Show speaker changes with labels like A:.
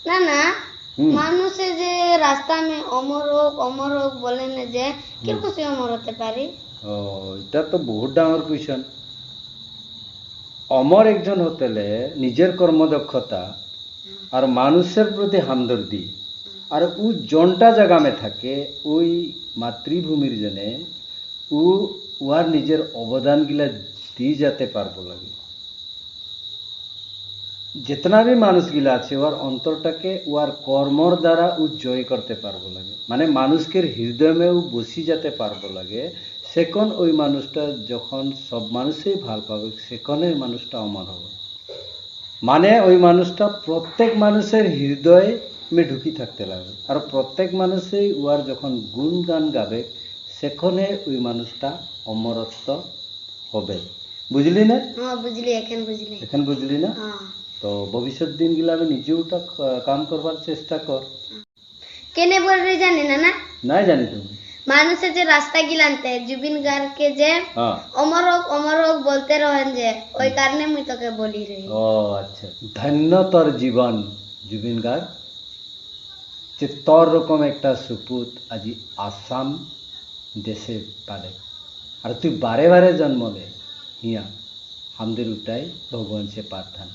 A: না না, মানুষে যে রাস্তা মে অমর হোক বলে না, যে কিরকম সে অমর হতে পারি?
B: ও, এটা তো বহুত ডাঙর কোয়েশ্চন। অমর একজন হতেলে নিজের কর্মদক্ষতা আর মানুষের প্রতি হামদর্দি আর ও জনটা জাগামে থাকে ওই মাতৃভূমির জন্য ও উহার নিজের অবদান গিলা দিয়ে যেতে পারবো লাগে। जितना भी মানুষ গিলা আছে ওর অন্তরটাকে ওর কর্মর দ্বারা ও জয় করতে পারবো লাগে, মানে মানুষকে হৃদয়ে ও বসি যেতে পারবো লাগে। সেখন ওই মানুষটা যখন সব মানুষই ভাল পাবে সেখন ওই মানুষটা অমর হবে। মানে ওই মানুষটা প্রত্যেক মানুষের হৃদয়ে মে ঢুকি থাকতে লাগবে আর প্রত্যেক মানুষই ওর যখন গুণ গান গাবে সেখানে ওই মানুষটা অমরত্ব হবে। বুঝলি না?
A: হ্যাঁ বুঝলি, এখন বুঝলি।
B: এখন বুঝলি না?
A: হ্যাঁ।
B: তো ভবিষ্যৎ দিনগুলো আমি নিজে ওটা কাম করবার চেষ্টা কর।
A: কেনে বলে জানি না না,
B: নাই জানি তুমি?
A: মানুষে যে রাস্তা গিলানতে জুবিন গার্গকে যে
B: হ্যাঁ।
A: অমর হোক বলতে রহেন, যে ওই কারণে মুই তোকে বলি রই।
B: ও আচ্ছা, ধন্য তোর জীবন জুবিন গার্গ, যে তোর রকম একটা সুপুত আজি আসাম দেশে পালে আর তুই বারে বারে জন্ম লে হিয়া, আমাদের ওটাই ভগবান সে প্রার্থনা।